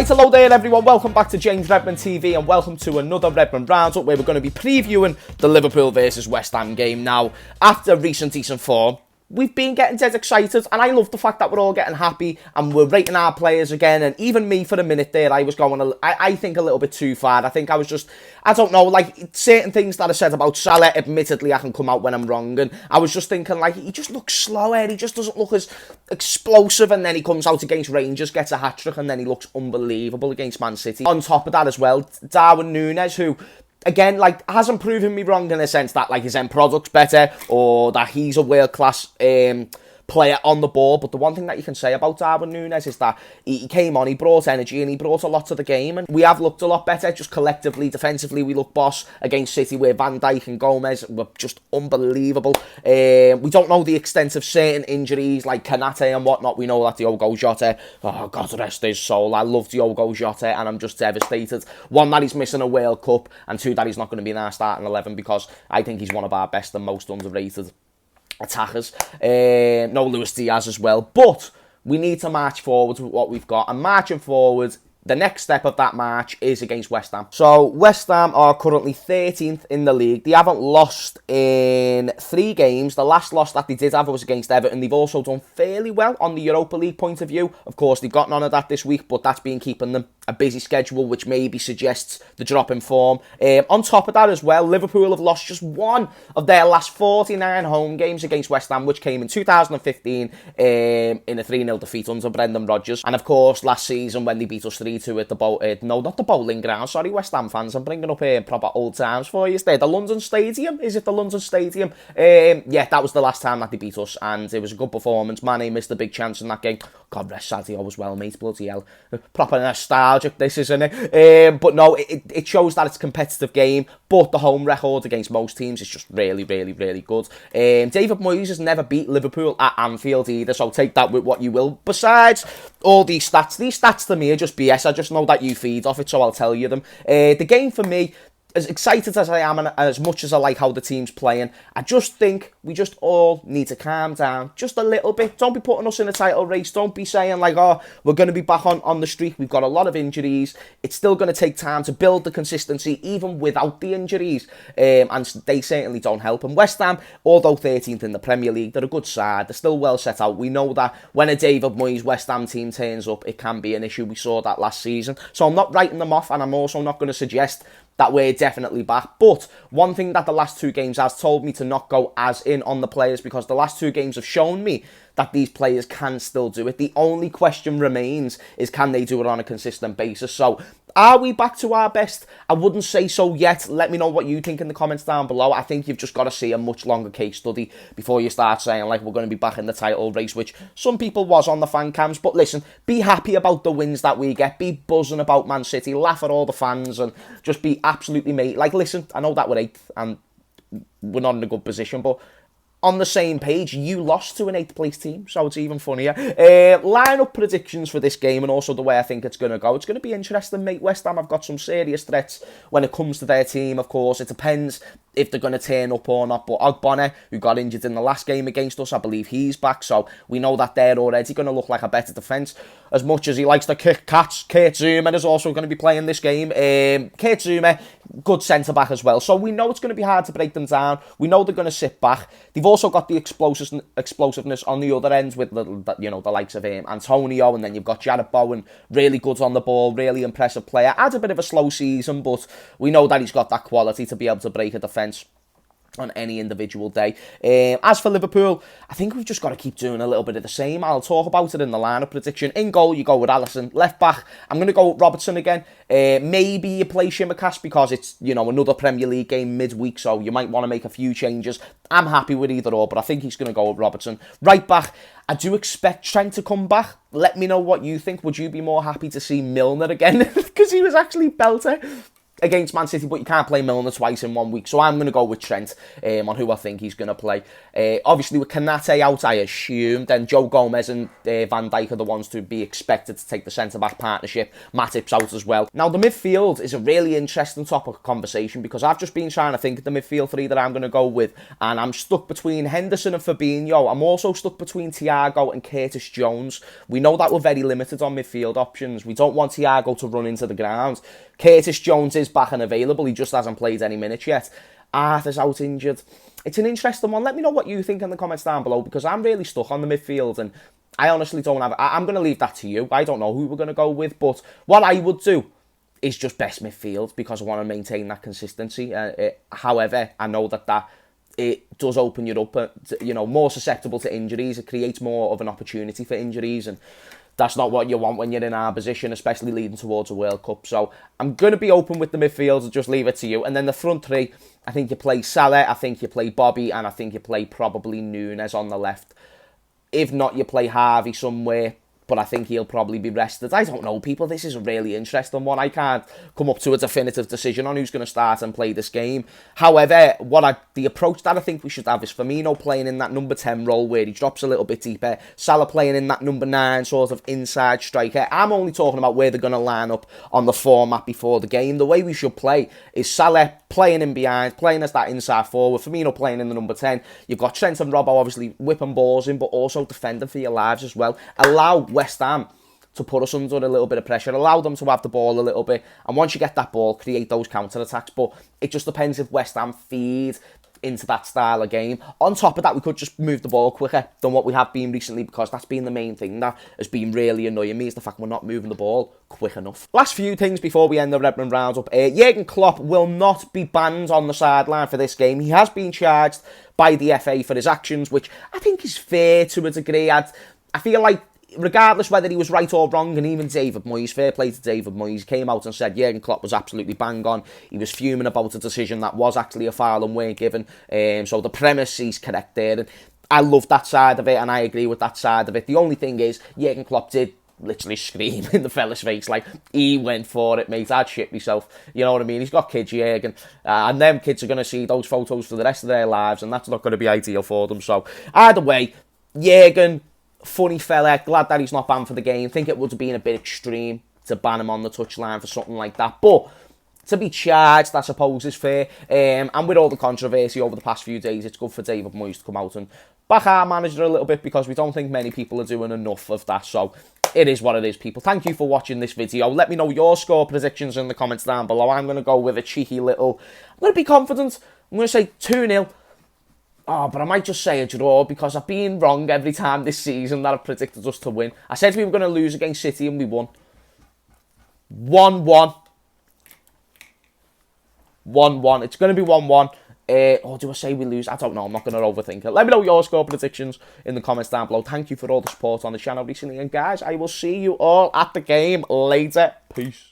Right, hello there everyone, welcome back to James Redmond TV and welcome to another Redmond Roundup where we're going to be previewing the Liverpool versus West Ham game. Now, after recent decent form, we've been getting dead excited and I love the fact that we're all getting happy and we're rating our players again. And even me for a minute there, I was going, I think a little bit too far. I think I was just, I don't know, like certain things that I said about Salah, admittedly I can come out when I'm wrong. And I was just thinking like, he just looks slower, he just doesn't look as explosive. And then he comes out against Rangers, gets a hat-trick and then he looks unbelievable against Man City. On top of that as well, Darwin Núñez, who again, like, hasn't proven me wrong in the sense that, like, his end product's better or that he's a world-class player on the ball. But the one thing that you can say about Darwin Núñez is that he came on, he brought energy and he brought a lot to the game. And we have looked a lot better, just collectively, defensively, we look boss against City where Van Dijk and Gomez were just unbelievable. We don't know the extent of certain injuries like Konate and whatnot. We know that Diogo Jota, oh, God rest his soul, I love Diogo Jota and I'm just devastated. One, that he's missing a World Cup, and two, that he's not going to be in our starting 11 because I think he's one of our best and most underrated attackers. No Luis Diaz as well, but we need to march forward with what we've got, and marching forward, the next step of that march is against West Ham. So West Ham are currently 13th in the league. They haven't lost in 3 games. The last loss that they did have was against Everton. They've also done fairly well on the Europa League point of view. Of course, they've got none of that this week, but that's been keeping them a busy schedule, which maybe suggests the drop in form. On top of that as well, Liverpool have lost just one of their last 49 home games against West Ham, which came in 2015 in a 3-0 defeat under Brendan Rodgers. And of course, last season when they beat us 3-2 at the no, not the Bowling Ground, sorry, West Ham fans, I'm bringing up proper old times for you. The London Stadium, is it the London Stadium? Yeah, that was the last time that they beat us, and it was a good performance. Mane missed a big chance in that game. God rest Sadio as well, mate, bloody hell. Proper nostalgic, this, isn't it? But no, it shows that it's a competitive game, but the home record against most teams is just really, really, really good. David Moyes has never beat Liverpool at Anfield either, so take that with what you will. Besides all these stats to me are just BS. I just know that you feed off it, so I'll tell you them. The game for me, as excited as I am and as much as I like how the team's playing, I just think we just all need to calm down just a little bit. Don't be putting us in a title race. Don't be saying like, oh, we're going to be back on the streak. We've got a lot of injuries. It's still going to take time to build the consistency even without the injuries. And they certainly don't help. And West Ham, although 13th in the Premier League, they're a good side. They're still well set out. We know that when a David Moyes West Ham team turns up, it can be an issue. We saw that last season. So I'm not writing them off, and I'm also not going to suggest that we're definitely back. But one thing that the last 2 games has told me to not go as in on the players, because the last 2 games have shown me that these players can still do it. The only question remains is, can they do it on a consistent basis? So are we back to our best? I wouldn't say so yet. Let me know what you think in the comments down below. I think you've just got to see a much longer case study before you start saying like we're going to be back in the title race, which some people was on the fan cams. But listen, be happy about the wins that we get. Be buzzing about Man City. Laugh at all the fans and just be absolutely mate. Like, listen, I know that we're 8th and we're not in a good position, but on the same page, you lost to an 8th place team, so it's even funnier. Line-up predictions for this game and also the way I think it's going to go. It's going to be interesting, mate. West Ham have got some serious threats when it comes to their team, of course. It depends if they're going to turn up or not. But Ogbonna, who got injured in the last game against us, I believe he's back. So we know that they're already going to look like a better defence. As much as he likes to kick cats, Kurt Zouma is also going to be playing this game. Kurt Zouma, good centre-back as well. So we know it's going to be hard to break them down. We know they're going to sit back. They've also got the explosiveness on the other ends with the likes of Antonio, and then you've got Jarrett Bowen, really good on the ball, really impressive player. Had a bit of a slow season, but we know that he's got that quality to be able to break a defence on any individual day. As for Liverpool, I think we've just got to keep doing a little bit of the same. I'll talk about it in the lineup prediction. In goal, you go with Alisson. Left back, I'm going to go with Robertson again. Maybe you play Shimmercast because it's, another Premier League game midweek, so you might want to make a few changes. I'm happy with either or, but I think he's going to go with Robertson. Right back, I do expect Trent to come back. Let me know what you think. Would you be more happy to see Milner again? Because he was actually belter. against Man City, but you can't play Milner twice in 1 week. So I'm going to go with Trent on who I think he's going to play. Obviously, with Konate out, I assume, then Joe Gomez and Van Dijk are the ones to be expected to take the centre-back partnership. Matip's out as well. Now, the midfield is a really interesting topic of conversation because I've just been trying to think of the midfield three that I'm going to go with, and I'm stuck between Henderson and Fabinho. I'm also stuck between Thiago and Curtis Jones. We know that we're very limited on midfield options. We don't want Thiago to run into the ground. Curtis Jones is back and available. He just hasn't played any minutes yet. Arthur's out injured. It's an interesting one. Let me know what you think in the comments down below because I'm really stuck on the midfield and I honestly don't have... I'm going to leave that to you. I don't know who we're going to go with, but what I would do is just best midfield because I want to maintain that consistency. However, I know that it does open you up, more susceptible to injuries. It creates more of an opportunity for injuries and that's not what you want when you're in our position, especially leading towards a World Cup. So I'm going to be open with the midfield and just leave it to you. And then the front three, I think you play Salah, I think you play Bobby, and I think you play probably Nunes on the left. If not, you play Harvey somewhere, but I think he'll probably be rested. I don't know, people. This is a really interesting one. I can't come up to a definitive decision on who's going to start and play this game. However, the approach that I think we should have is Firmino playing in that number 10 role where he drops a little bit deeper. Salah playing in that number 9 sort of inside striker. I'm only talking about where they're going to line up on the format before the game. The way we should play is Salah playing in behind, playing as that inside forward, Firmino playing in the number 10. You've got Trent and Robbo obviously whipping balls in, but also defending for your lives as well. Allow West Ham to put us under a little bit of pressure, allow them to have the ball a little bit, and once you get that ball, create those counter-attacks. But it just depends if West Ham feed into that style of game. On top of that, we could just move the ball quicker than what we have been recently, because that's been the main thing that has been really annoying me, is the fact we're not moving the ball quick enough. Last few things before we end the Redmond roundup. Jurgen Klopp will not be banned on the sideline for this game. He has been charged by the FA for his actions, which I think is fair to a degree. I feel like regardless whether he was right or wrong, and even David Moyes, fair play to David Moyes, came out and said Jurgen Klopp was absolutely bang on. He was fuming about a decision that was actually a foul and weren't given. So the premise is correct there. And I love that side of it, and I agree with that side of it. The only thing is, Jurgen Klopp did literally scream in the fella's face, like, he went for it, mate, I'd shit myself. You know what I mean? He's got kids, Jurgen, and them kids are going to see those photos for the rest of their lives, and that's not going to be ideal for them. So either way, Jurgen, funny fella, glad that he's not banned for the game. Think it would have been a bit extreme to ban him on the touchline for something like that, but to be charged, I suppose, is fair. And with all the controversy over the past few days, it's good for David Moyes to come out and back our manager a little bit, because we don't think many people are doing enough of that. So it is what it is, people. Thank you for watching this video. Let me know your score predictions in the comments down below. I'm going to go with a cheeky little... I'm going to be confident. I'm going to say 2-0. Oh, but I might just say a draw, because I've been wrong every time this season that I've predicted us to win. I said we were going to lose against City and we won. 1-1. 1-1. It's going to be 1-1. Or do I say we lose? I don't know. I'm not going to overthink it. Let me know your score predictions in the comments down below. Thank you for all the support on the channel recently. And guys, I will see you all at the game later. Peace.